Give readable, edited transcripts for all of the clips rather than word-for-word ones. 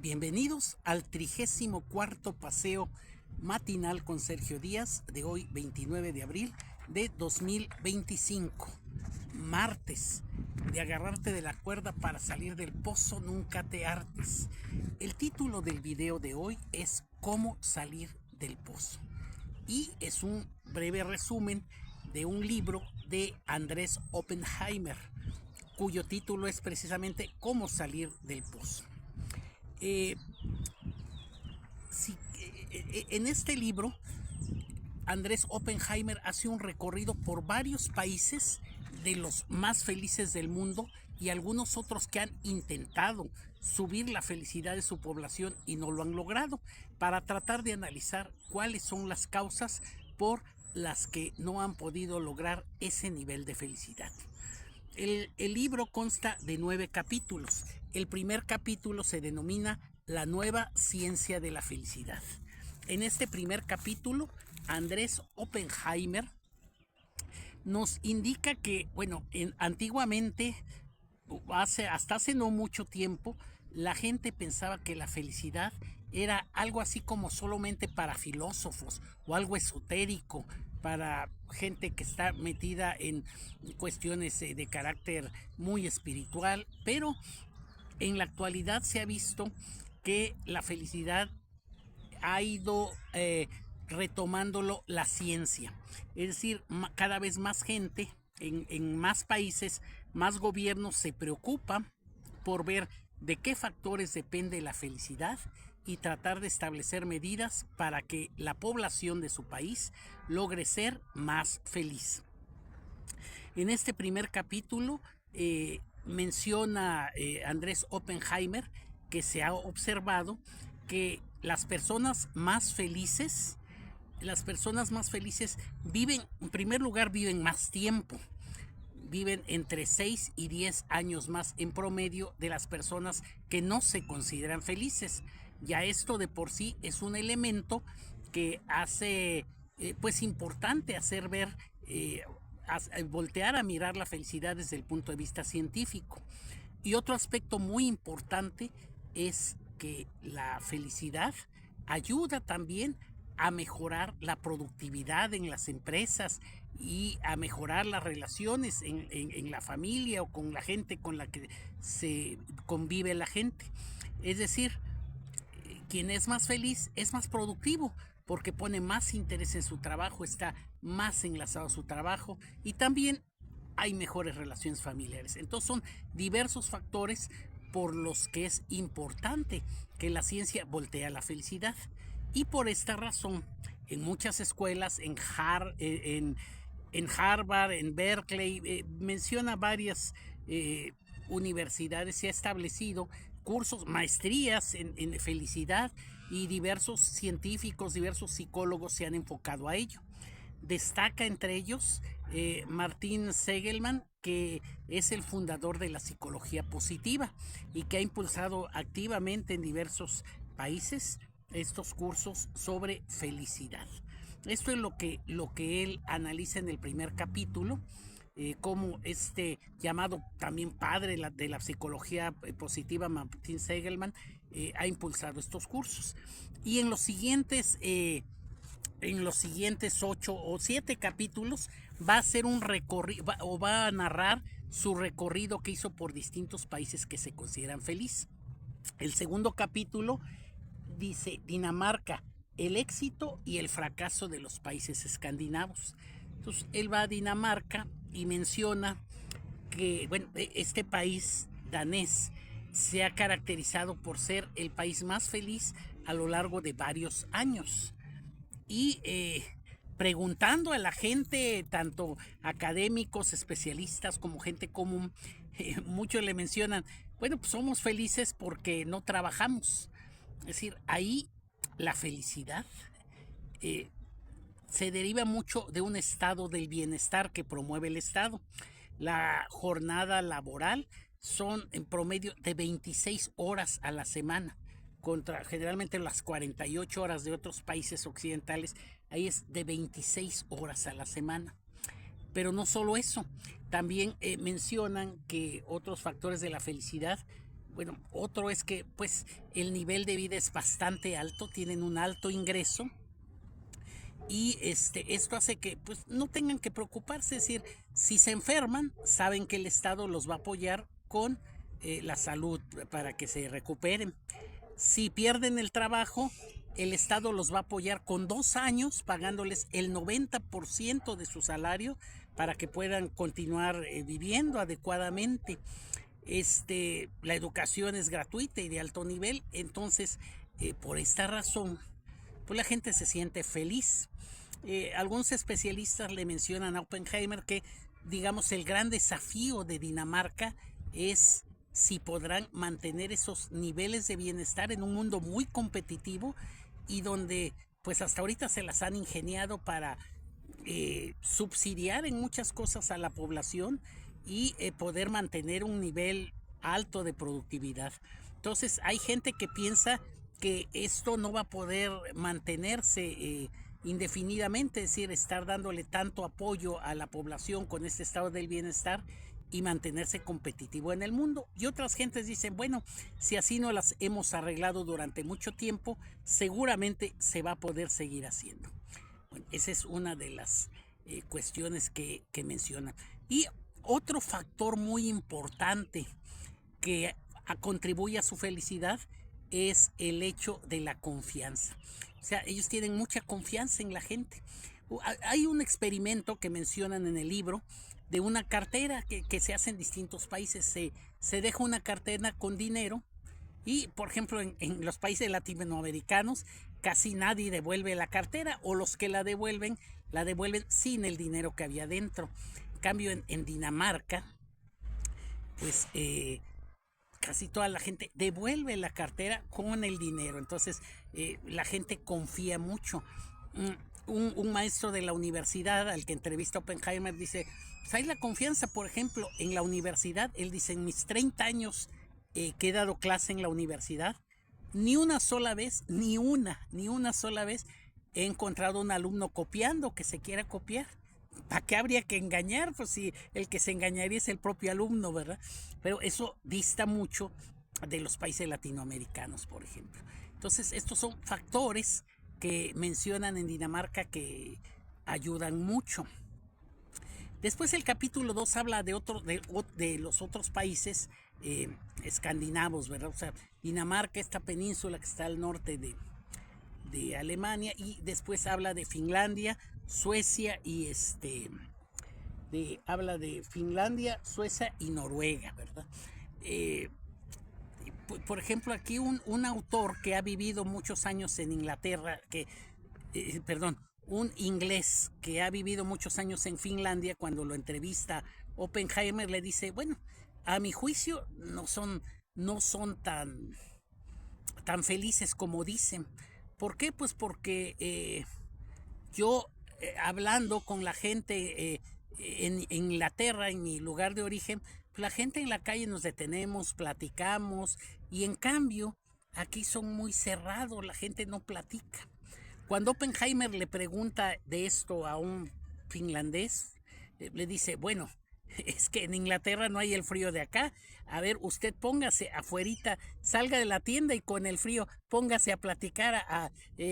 Bienvenidos al 34º paseo matinal con Sergio Díaz de hoy 29 de abril de 2025. Martes, de agarrarte de la cuerda para salir del pozo nunca te hartes. El título del video de hoy es ¿Cómo salir del pozo? Y es un breve resumen de un libro de Andrés Oppenheimer, cuyo título es precisamente ¿Cómo salir del pozo? En este libro, Andrés Oppenheimer hace un recorrido por varios países de los más felices del mundo y algunos otros que han intentado subir la felicidad de su población y no lo han logrado, para tratar de analizar cuáles son las causas por las que no han podido lograr ese nivel de felicidad. El libro consta de 9 capítulos. El primer capítulo se denomina La nueva ciencia de la felicidad. En este primer capítulo, Andrés Oppenheimer nos indica que, antiguamente, hasta hace no mucho tiempo, la gente pensaba que la felicidad era algo así como solamente para filósofos o algo esotérico, para gente que está metida en cuestiones de carácter muy espiritual, pero en la actualidad se ha visto que la felicidad ha ido retomándolo la ciencia. Es decir, cada vez más gente en más países, más gobiernos se preocupan por ver de qué factores depende la felicidad y tratar de establecer medidas para que la población de su país logre ser más feliz. En este primer capítulo menciona Andrés Oppenheimer que se ha observado que las personas más felices viven, en primer lugar, viven más tiempo. Viven entre 6 y 10 años más en promedio de las personas que no se consideran felices. Ya esto de por sí es un elemento que hace importante hacer ver, voltear a mirar la felicidad desde el punto de vista científico. Y otro aspecto muy importante es que la felicidad ayuda también a mejorar la productividad en las empresas y a mejorar las relaciones en la familia o con la gente con la que se convive la gente. Es decir, quien es más feliz es más productivo porque pone más interés en su trabajo, está más enlazado a su trabajo y también hay mejores relaciones familiares. Entonces son diversos factores por los que es importante que la ciencia voltee a la felicidad. Y por esta razón, en muchas escuelas, en Harvard, en Berkeley, menciona varias universidades, se ha establecido cursos, maestrías en felicidad, y diversos científicos, diversos psicólogos se han enfocado a ello. Destaca entre ellos Martin Seligman, que es el fundador de la psicología positiva y que ha impulsado activamente en diversos países estos cursos sobre felicidad. Esto es lo que él analiza en el primer capítulo, como este llamado también padre de la psicología positiva, Martin Seligman, ha impulsado estos cursos. Y en los siguientes 8 o 7 capítulos va a hacer un recorrido o va a narrar su recorrido que hizo por distintos países que se consideran felices. El segundo capítulo dice Dinamarca, el éxito y el fracaso de los países escandinavos. Entonces él va a Dinamarca y menciona que este país danés se ha caracterizado por ser el país más feliz a lo largo de varios años. Y preguntando a la gente, tanto académicos, especialistas como gente común, muchos le mencionan, pues somos felices porque no trabajamos. Es decir, ahí la felicidad se deriva mucho de un estado del bienestar que promueve el Estado. La jornada laboral son en promedio de 26 horas a la semana, contra generalmente las 48 horas de otros países occidentales. Ahí es de 26 horas a la semana. Pero no solo eso, también mencionan que otros factores de la felicidad Bueno, otro es que pues el nivel de vida es bastante alto, tienen un alto ingreso y esto hace que pues no tengan que preocuparse, es decir, si se enferman, saben que el Estado los va a apoyar con la salud para que se recuperen. Si pierden el trabajo, el Estado los va a apoyar con 2 años pagándoles el 90% de su salario para que puedan continuar viviendo adecuadamente. La educación es gratuita y de alto nivel, entonces por esta razón pues la gente se siente feliz. Algunos especialistas le mencionan a Oppenheimer que, digamos, el gran desafío de Dinamarca es si podrán mantener esos niveles de bienestar en un mundo muy competitivo y donde pues hasta ahorita se las han ingeniado para subsidiar en muchas cosas a la población y poder mantener un nivel alto de productividad. Entonces hay gente que piensa que esto no va a poder mantenerse indefinidamente, es decir, estar dándole tanto apoyo a la población con este estado del bienestar y mantenerse competitivo en el mundo. Y otras gentes dicen, bueno, si así no las hemos arreglado durante mucho tiempo, seguramente se va a poder seguir haciendo. Bueno, esa es una de las cuestiones que mencionan. Y otro factor muy importante que contribuye a su felicidad es el hecho de la confianza. O sea, ellos tienen mucha confianza en la gente. Hay un experimento que mencionan en el libro de una cartera que se hace en distintos países. Se deja una cartera con dinero y, por ejemplo, en los países latinoamericanos casi nadie devuelve la cartera o los que la devuelven sin el dinero que había dentro. En cambio, en Dinamarca, pues casi toda la gente devuelve la cartera con el dinero. Entonces, la gente confía mucho. Un maestro de la universidad al que entrevista Oppenheimer dice, pues hay la confianza, por ejemplo, en la universidad. Él dice, en mis 30 años que he dado clase en la universidad, ni una sola vez, ni una sola vez he encontrado un alumno copiando que se quiera copiar. ¿Para qué habría que engañar? Pues si el que se engañaría es el propio alumno, ¿verdad? Pero eso dista mucho de los países latinoamericanos, por ejemplo. Entonces, estos son factores que mencionan en Dinamarca que ayudan mucho. Después el capítulo 2 habla de los otros países escandinavos, ¿verdad? O sea, Dinamarca, esta península que está al norte de Alemania, y después habla de Finlandia, Suecia y habla de Finlandia, Suecia y Noruega, ¿verdad? Por ejemplo, aquí un autor que ha vivido muchos años en Inglaterra, un inglés que ha vivido muchos años en Finlandia, cuando lo entrevista Oppenheimer le dice, bueno, a mi juicio no son tan felices como dicen. ¿Por qué? Pues porque yo hablando con la gente en Inglaterra, en mi lugar de origen, pues la gente en la calle nos detenemos, platicamos, y en cambio aquí son muy cerrados, la gente no platica. Cuando Oppenheimer le pregunta de esto a un finlandés, le dice, bueno, es que en Inglaterra no hay el frío de acá. A ver, usted póngase afuerita, salga de la tienda y con el frío póngase a platicar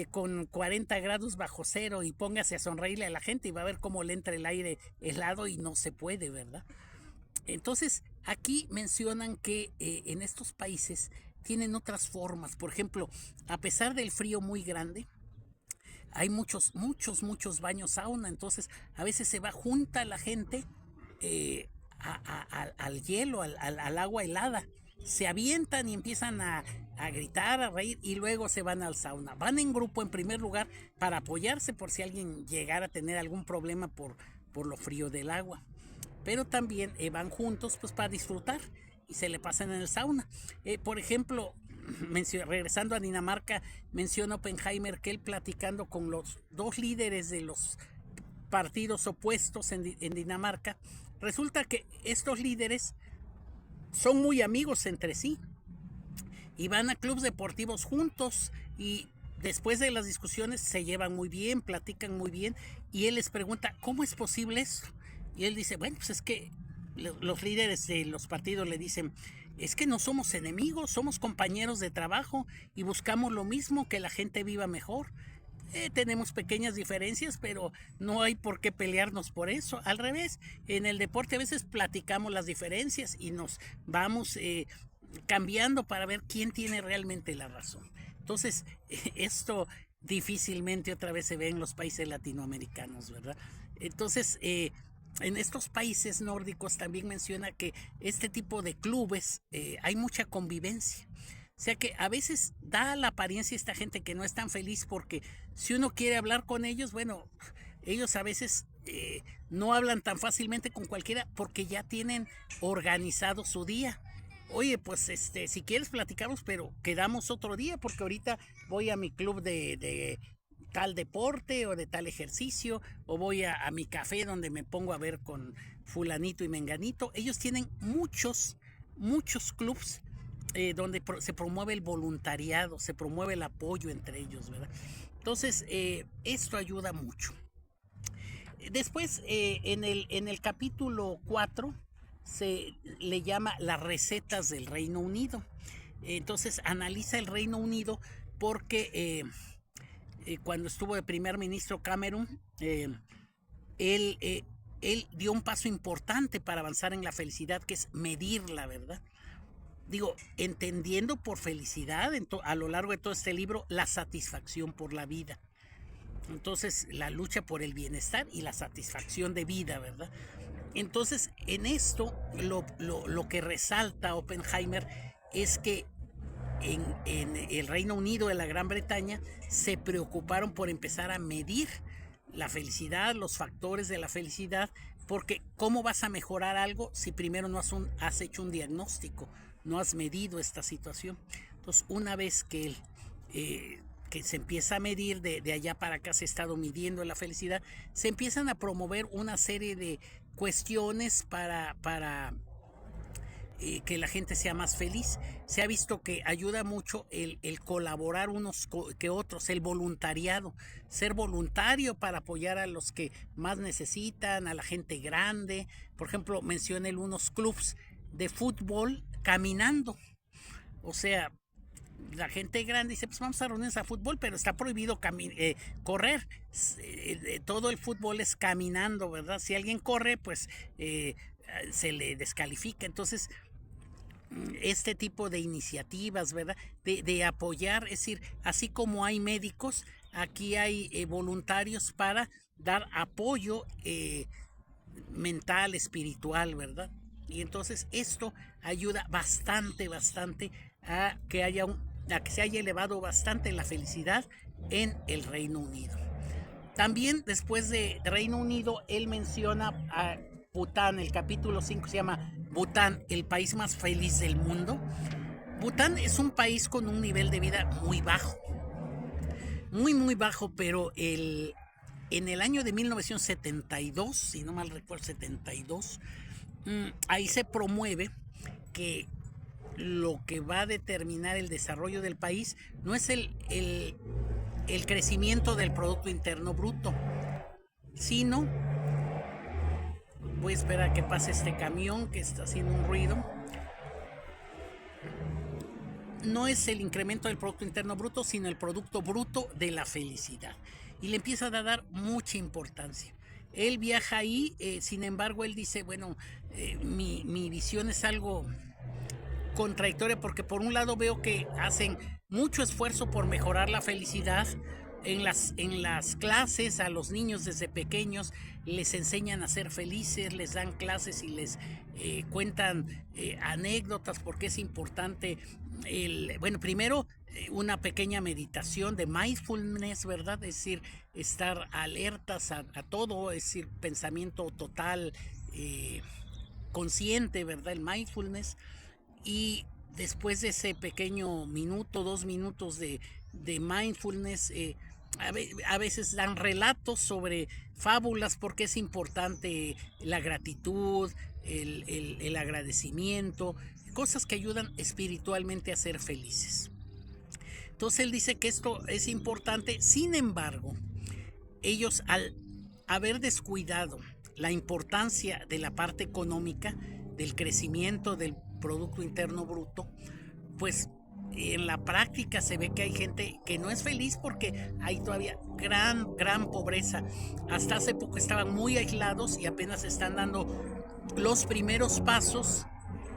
con 40 grados bajo cero y póngase a sonreírle a la gente y va a ver cómo le entra el aire helado y no se puede, ¿verdad? Entonces, aquí mencionan que en estos países tienen otras formas. Por ejemplo, a pesar del frío muy grande, hay muchos baños sauna. Entonces, a veces se va junta la gente al hielo, al agua helada. Se avientan y empiezan a gritar, a reír y luego se van al sauna. Van en grupo en primer lugar para apoyarse por si alguien llegara a tener algún problema por lo frío del agua. Pero también van juntos pues para disfrutar y se le pasan en el sauna. Por ejemplo, regresando a Dinamarca, menciona Oppenheimer que él platicando con los dos líderes de los partidos opuestos en Dinamarca, resulta que estos líderes son muy amigos entre sí y van a clubes deportivos juntos y después de las discusiones se llevan muy bien, platican muy bien y él les pregunta, ¿cómo es posible esto? Y él dice, bueno, pues es que los líderes de los partidos le dicen, es que no somos enemigos, somos compañeros de trabajo y buscamos lo mismo, que la gente viva mejor. Tenemos pequeñas diferencias, pero no hay por qué pelearnos por eso. Al revés, en el deporte a veces platicamos las diferencias y nos vamos cambiando para ver quién tiene realmente la razón. Entonces, esto difícilmente otra vez se ve en los países latinoamericanos, ¿verdad? Entonces, en estos países nórdicos también menciona que este tipo de clubes hay mucha convivencia. O sea que a veces da la apariencia esta gente que no es tan feliz, porque si uno quiere hablar con ellos, bueno, ellos a veces no hablan tan fácilmente con cualquiera porque ya tienen organizado su día. Oye, pues si quieres platicamos, pero quedamos otro día porque ahorita voy a mi club de tal deporte o de tal ejercicio, o voy a mi café donde me pongo a ver con fulanito y menganito. Ellos tienen muchos clubs donde se promueve el voluntariado, se promueve el apoyo entre ellos, ¿verdad? Entonces, esto ayuda mucho. Después, en el capítulo 4, se le llama las recetas del Reino Unido. Entonces, analiza el Reino Unido porque cuando estuvo de primer ministro Cameron, él, él dio un paso importante para avanzar en la felicidad, que es medirla, ¿verdad? Digo, entendiendo por felicidad a lo largo de todo este libro la satisfacción por la vida. Entonces, la lucha por el bienestar y la satisfacción de vida, ¿verdad? Entonces, en esto, lo que resalta Oppenheimer es que en el Reino Unido de la Gran Bretaña se preocuparon por empezar a medir la felicidad, los factores de la felicidad, porque ¿cómo vas a mejorar algo si primero no has hecho un diagnóstico, no has medido esta situación? Entonces, una vez que se empieza a medir, de allá para acá se ha estado midiendo la felicidad, se empiezan a promover una serie de cuestiones para que la gente sea más feliz. Se ha visto que ayuda mucho el colaborar unos que otros, el voluntariado, ser voluntario para apoyar a los que más necesitan, a la gente grande. Por ejemplo, menciona unos clubs de fútbol caminando. O sea, la gente grande dice, pues vamos a reunirnos a fútbol, pero está prohibido correr. Todo el fútbol es caminando, ¿verdad? Si alguien corre, pues se le descalifica. Entonces, este tipo de iniciativas, ¿verdad? De apoyar, es decir, así como hay médicos, aquí hay voluntarios para dar apoyo mental, espiritual, ¿verdad? Y entonces esto ayuda bastante a que se haya elevado bastante la felicidad en el Reino Unido. También después de Reino Unido, él menciona a Bután. El capítulo 5 se llama Bután, el país más feliz del mundo. Bután es un país con un nivel de vida muy bajo, muy bajo, pero en el año de 1972, si no mal recuerdo, 72, ahí se promueve que lo que va a determinar el desarrollo del país no es el crecimiento del Producto Interno Bruto, sino, voy a esperar a que pase este camión que está haciendo un ruido, no es el incremento del Producto Interno Bruto, sino el Producto Bruto de la felicidad. Y le empieza a dar mucha importancia. Él viaja ahí, sin embargo, él dice, bueno, mi visión es algo contradictoria, porque por un lado veo que hacen mucho esfuerzo por mejorar la felicidad. En las clases a los niños desde pequeños les enseñan a ser felices, les dan clases y les cuentan anécdotas, porque es importante primero una pequeña meditación de mindfulness, ¿verdad? Es decir, estar alertas a todo, es decir, pensamiento total, consciente, ¿verdad? El mindfulness. Y después de ese pequeño minuto, 2 minutos de mindfulness, a veces dan relatos sobre fábulas, porque es importante la gratitud, el agradecimiento, cosas que ayudan espiritualmente a ser felices. Entonces él dice que esto es importante. Sin embargo, ellos, al haber descuidado la importancia de la parte económica, del crecimiento del Producto Interno Bruto, pues en la práctica se ve que hay gente que no es feliz porque hay todavía gran pobreza. Hasta hace poco estaban muy aislados y apenas están dando los primeros pasos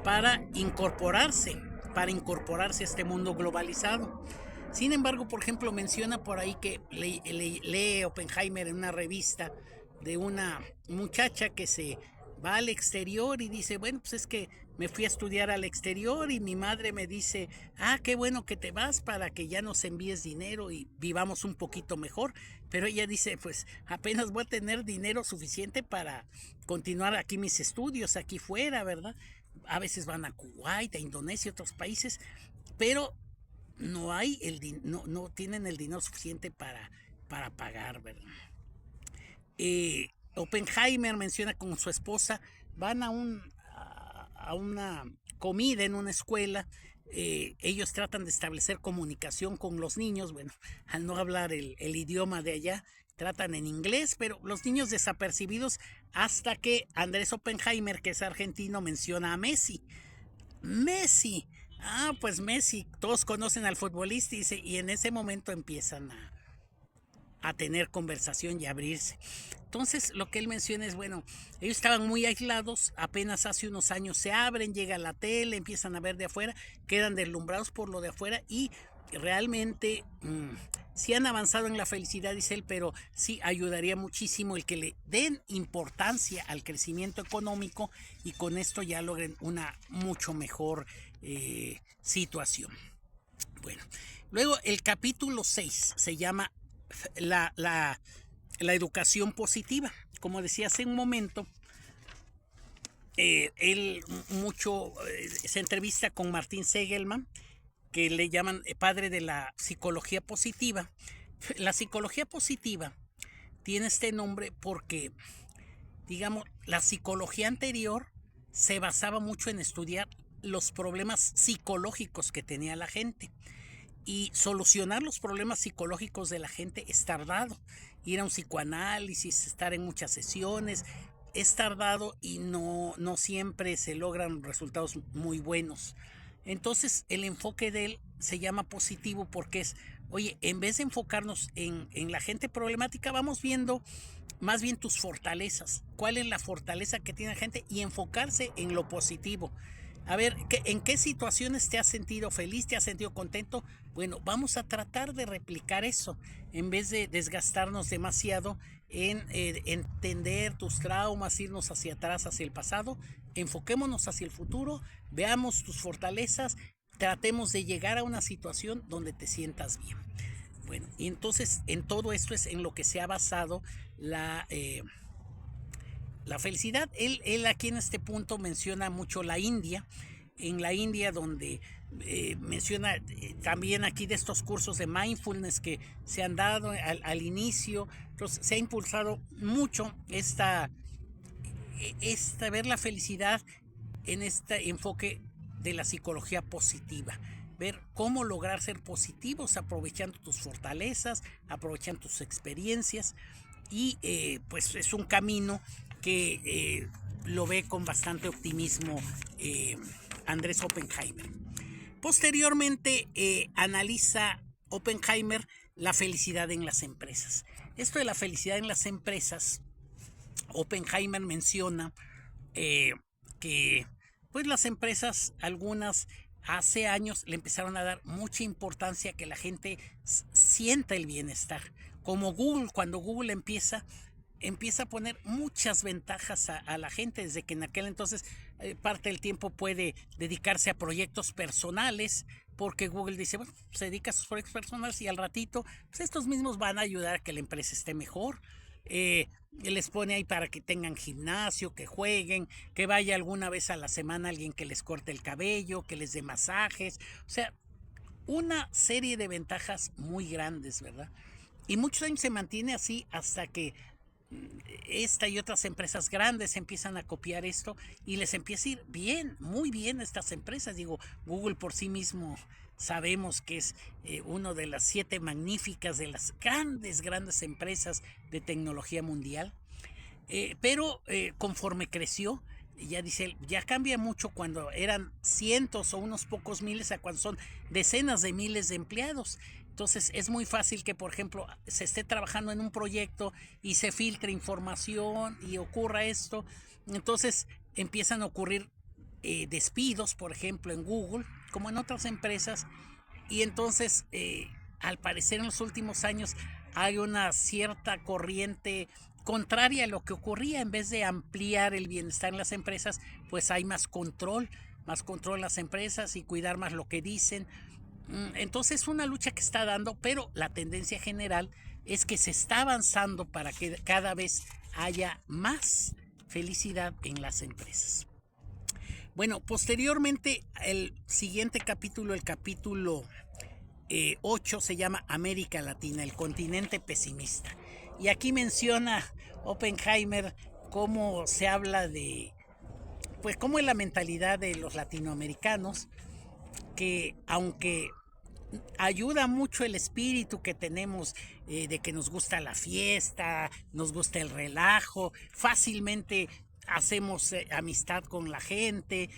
para incorporarse, a este mundo globalizado. Sin embargo, por ejemplo, menciona por ahí que lee Oppenheimer en una revista de una muchacha que se va al exterior y dice, bueno, pues es que me fui a estudiar al exterior y mi madre me dice, qué bueno que te vas para que ya nos envíes dinero y vivamos un poquito mejor. Pero ella dice, pues apenas voy a tener dinero suficiente para continuar aquí mis estudios, aquí fuera, ¿verdad? A veces van a Kuwait, a Indonesia, otros países, pero no hay no tienen el dinero suficiente para pagar, ¿verdad? Oppenheimer menciona con su esposa, van a una comida en una escuela. Ellos tratan de establecer comunicación con los niños, bueno, al no hablar el idioma de allá, tratan en inglés, pero los niños desapercibidos hasta que Andrés Oppenheimer, que es argentino, menciona a Messi. Messi, pues Messi, todos conocen al futbolista y en ese momento empiezan a tener conversación y abrirse. Entonces lo que él menciona es, bueno, ellos estaban muy aislados, apenas hace unos años se abren, llega la tele, empiezan a ver de afuera, quedan deslumbrados por lo de afuera y realmente sí han avanzado en la felicidad, dice él, pero sí ayudaría muchísimo el que le den importancia al crecimiento económico y con esto ya logren una mucho mejor situación. Bueno, luego el capítulo 6 se llama la educación positiva. Como decía hace un momento, él se entrevista con Martin Seligman, que le llaman padre de la psicología positiva. La psicología positiva tiene este nombre porque, digamos, la psicología anterior se basaba mucho en estudiar los problemas psicológicos que tenía la gente. Y solucionar los problemas psicológicos de la gente es tardado. Ir a un psicoanálisis, estar en muchas sesiones, es tardado y no siempre se logran resultados muy buenos. Entonces el enfoque de él se llama positivo porque es, oye, en vez de enfocarnos en la gente problemática, vamos viendo más bien tus fortalezas. ¿Cuál es la fortaleza que tiene la gente? Y enfocarse en lo positivo. A ver, ¿en qué situaciones te has sentido feliz, te has sentido contento? Bueno, vamos a tratar de replicar eso en vez de desgastarnos demasiado en entender tus traumas, irnos hacia atrás, hacia el pasado. Enfoquémonos hacia el futuro, veamos tus fortalezas, tratemos de llegar a una situación donde te sientas bien. Bueno, y entonces en todo esto es en lo que se ha basado la felicidad. Él aquí en este punto menciona mucho la India, en la India donde menciona también aquí de estos cursos de mindfulness que se han dado al inicio. Entonces se ha impulsado mucho ver la felicidad en este enfoque de la psicología positiva. Ver cómo lograr ser positivos aprovechando tus fortalezas, aprovechando tus experiencias y pues es un camino que lo ve con bastante optimismo Andrés Oppenheimer. Posteriormente analiza Oppenheimer la felicidad en las empresas. Esto de la felicidad en las empresas, Oppenheimer menciona que pues las empresas, algunas hace años le empezaron a dar mucha importancia a que la gente sienta el bienestar. Como Google, cuando Google empieza a poner muchas ventajas a la gente, desde que en aquel entonces parte del tiempo puede dedicarse a proyectos personales, porque Google dice, bueno, se dedica a sus proyectos personales y al ratito, pues estos mismos van a ayudar a que la empresa esté mejor. Les pone ahí para que tengan gimnasio, que jueguen, que vaya alguna vez a la semana alguien que les corte el cabello, que les dé masajes, o sea, una serie de ventajas muy grandes, ¿verdad? Y muchos años se mantiene así hasta que esta y otras empresas grandes empiezan a copiar esto y les empieza a ir bien, muy bien a estas empresas. Digo, Google por sí mismo sabemos que es una de las 7 magníficas de las grandes empresas de tecnología mundial. Pero conforme creció, ya dice él, ya cambia mucho cuando eran cientos o unos pocos miles a cuando son decenas de miles de empleados. Entonces es muy fácil que, por ejemplo, se esté trabajando en un proyecto y se filtre información y ocurra esto. Entonces empiezan a ocurrir despidos, por ejemplo, en Google, como en otras empresas. Y entonces, al parecer en los últimos años hay una cierta corriente contraria a lo que ocurría. En vez de ampliar el bienestar en las empresas, pues hay más control en las empresas y cuidar más lo que dicen. Entonces es una lucha que está dando, pero la tendencia general es que se está avanzando para que cada vez haya más felicidad en las empresas. Bueno, posteriormente el siguiente capítulo, el capítulo 8, se llama América Latina, el continente pesimista. Y aquí menciona Oppenheimer cómo se habla de, pues cómo es la mentalidad de los latinoamericanos, que aunque ayuda mucho el espíritu que tenemos de que nos gusta la fiesta, nos gusta el relajo, fácilmente hacemos amistad con la gente,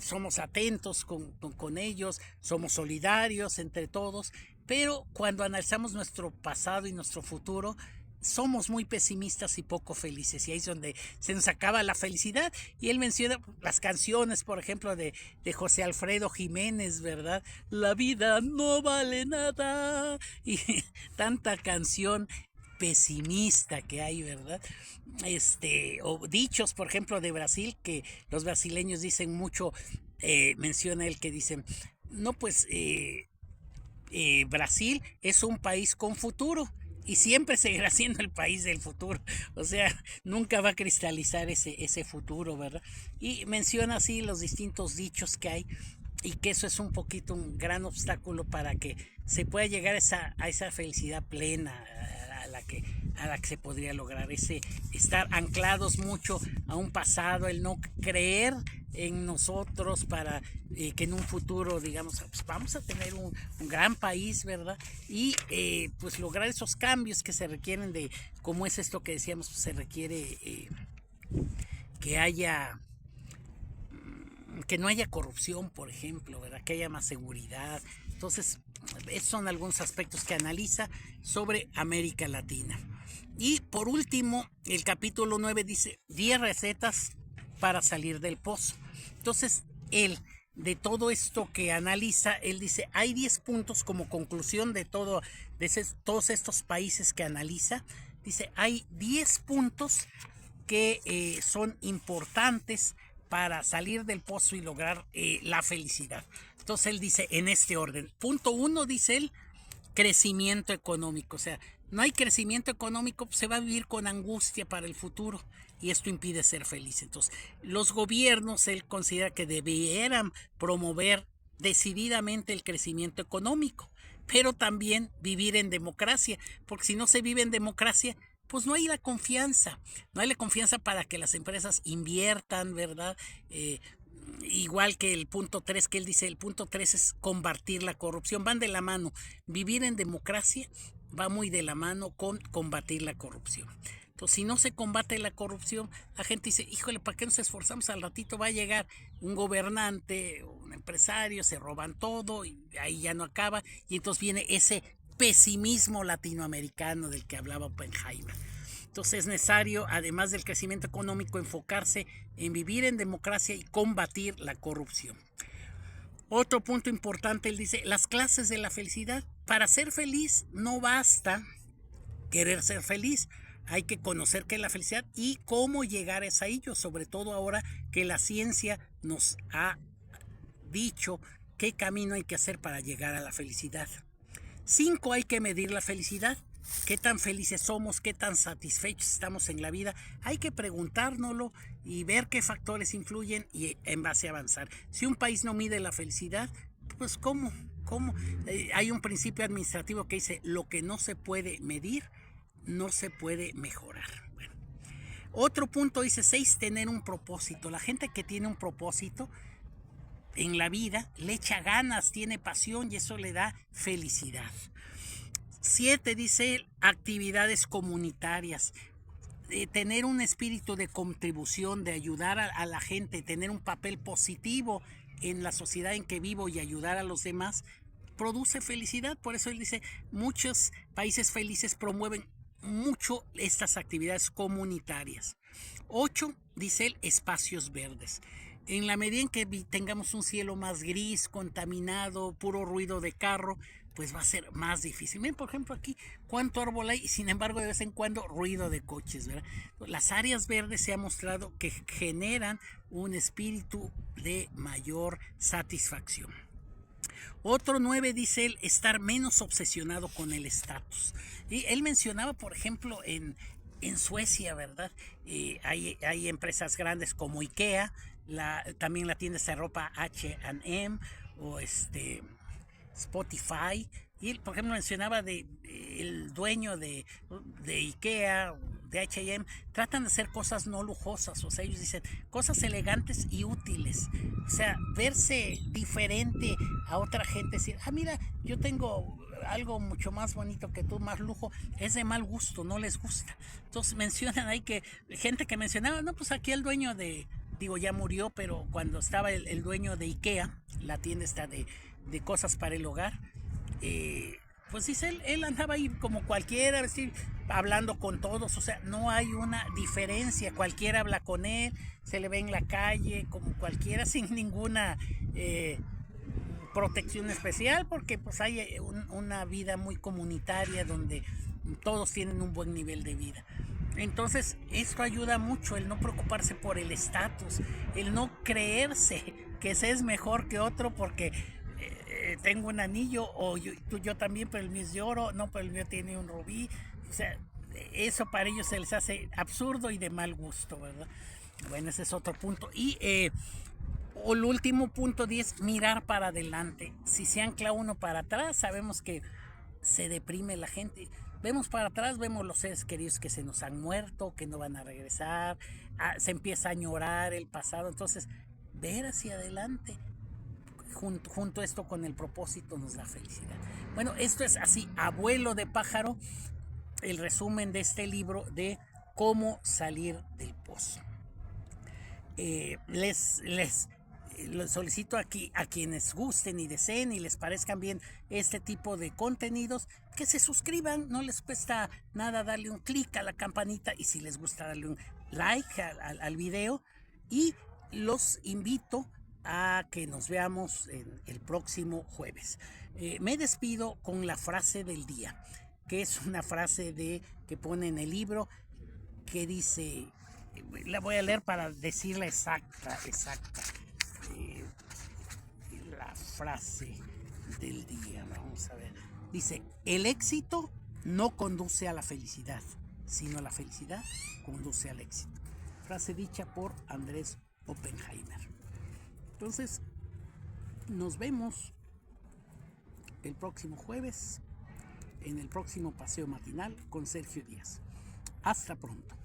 somos atentos con ellos, somos solidarios entre todos, pero cuando analizamos nuestro pasado y nuestro futuro, somos muy pesimistas y poco felices, y ahí es donde se nos acaba la felicidad. Y él menciona las canciones, por ejemplo, de José Alfredo Jiménez, ¿verdad? La vida no vale nada, y tanta canción pesimista que hay, ¿verdad? O dichos, por ejemplo, de Brasil, que los brasileños dicen mucho, menciona él que dicen, no, pues Brasil es un país con futuro y siempre seguirá siendo el país del futuro. O sea, nunca va a cristalizar ese futuro, ¿verdad? Y menciona así los distintos dichos que hay, y que eso es un poquito un gran obstáculo para que se pueda llegar a esa felicidad plena a la que se podría lograr, ese estar anclados mucho a un pasado, el no creer en nosotros para que en un futuro, digamos, pues vamos a tener un gran país, ¿verdad? Y pues lograr esos cambios que se requieren de, como es esto que decíamos, pues se requiere que haya, que no haya corrupción, por ejemplo, ¿verdad? Que haya más seguridad. Entonces, esos son algunos aspectos que analiza sobre América Latina. Y por último, el capítulo 9 dice 10 recetas para salir del pozo. Entonces, él, de todo esto que analiza, él dice, hay 10 puntos como conclusión de todos estos países que analiza. Dice, hay 10 puntos que son importantes para salir del pozo y lograr la felicidad. Entonces él dice en este orden. Punto 1, dice él, crecimiento económico. O sea, no hay crecimiento económico, se va a vivir con angustia para el futuro y esto impide ser feliz. Entonces, los gobiernos, él considera que debieran promover decididamente el crecimiento económico, pero también vivir en democracia, porque si no se vive en democracia, pues no hay la confianza, para que las empresas inviertan, ¿verdad? Igual que el punto 3 que él dice, el punto 3 es combatir la corrupción, van de la mano. Vivir en democracia va muy de la mano con combatir la corrupción. Entonces, si no se combate la corrupción, la gente dice, híjole, ¿para qué nos esforzamos? Al ratito va a llegar un gobernante, un empresario, se roban todo y ahí ya no acaba. Y entonces viene ese pesimismo latinoamericano del que hablaba Oppenheimer. Entonces es necesario, además del crecimiento económico, enfocarse en vivir en democracia y combatir la corrupción. Otro punto importante, él dice, las clases de la felicidad. Para ser feliz no basta querer ser feliz, hay que conocer qué es la felicidad y cómo llegar a ello, sobre todo ahora que la ciencia nos ha dicho qué camino hay que hacer para llegar a la felicidad. 5, hay que medir la felicidad. ¿Qué tan felices somos? ¿Qué tan satisfechos estamos en la vida? Hay que preguntárnoslo y ver qué factores influyen y en base a avanzar. Si un país no mide la felicidad, pues ¿cómo? Hay un principio administrativo que dice, lo que no se puede medir, no se puede mejorar. Bueno. Otro punto dice 6, tener un propósito. La gente que tiene un propósito en la vida le echa ganas, tiene pasión y eso le da felicidad. 7, dice él, actividades comunitarias. tener un espíritu de contribución, de ayudar a la gente, tener un papel positivo en la sociedad en que vivo y ayudar a los demás, produce felicidad. Por eso él dice, muchos países felices promueven mucho estas actividades comunitarias. 8, dice él, espacios verdes. En la medida en que tengamos un cielo más gris, contaminado, puro ruido de carro, pues va a ser más difícil. Miren, por ejemplo, aquí cuánto árbol hay, sin embargo, de vez en cuando ruido de coches, ¿verdad? Las áreas verdes se ha mostrado que generan un espíritu de mayor satisfacción. Otro 9, dice él, estar menos obsesionado con el estatus. Y él mencionaba, por ejemplo, en Suecia, ¿verdad? Hay empresas grandes como IKEA, también la tienda de ropa H&M o Spotify. Y él, por ejemplo, mencionaba el dueño de IKEA, de H&M, tratan de hacer cosas no lujosas. O sea, ellos dicen cosas elegantes y útiles. O sea, verse diferente a otra gente, decir, mira, yo tengo algo mucho más bonito que tú, más lujo, es de mal gusto, no les gusta. Entonces mencionan ahí que gente que mencionaba, no, pues aquí el dueño digo, ya murió, pero cuando estaba el dueño de IKEA, la tienda está de cosas para el hogar, pues dice él andaba ahí como cualquiera, decir, hablando con todos, o sea, no hay una diferencia, cualquiera habla con él, se le ve en la calle como cualquiera, sin ninguna protección especial, porque pues hay una vida muy comunitaria donde todos tienen un buen nivel de vida. Entonces esto ayuda mucho, el no preocuparse por el estatus, el no creerse que se es mejor que otro porque tengo un anillo, o yo también, pero el mío es de oro, no, pero el mío tiene un rubí. O sea, eso para ellos se les hace absurdo y de mal gusto, ¿verdad? Bueno, ese es otro punto. Y el último punto 10, mirar para adelante. Si se ancla uno para atrás, sabemos que se deprime la gente. Vemos para atrás, vemos los seres queridos que se nos han muerto, que no van a regresar, se empieza a añorar el pasado. Entonces, ver hacia adelante, junto a esto con el propósito, nos da felicidad. Bueno, esto es así, abuelo de pájaro, el resumen de este libro de cómo salir del pozo. Les solicito aquí a quienes gusten y deseen y les parezcan bien este tipo de contenidos, que se suscriban, no les cuesta nada darle un clic a la campanita, y si les gusta darle un like al video, y los invito a que nos veamos el próximo jueves. Me despido con la frase del día, que es una frase que pone en el libro, que dice, la voy a leer para decirla exacta. La frase del día, vamos a ver. Dice, el éxito no conduce a la felicidad, sino la felicidad conduce al éxito. Frase dicha por Andrés Oppenheimer. Entonces, nos vemos el próximo jueves en el próximo paseo matinal con Sergio Díaz. Hasta pronto.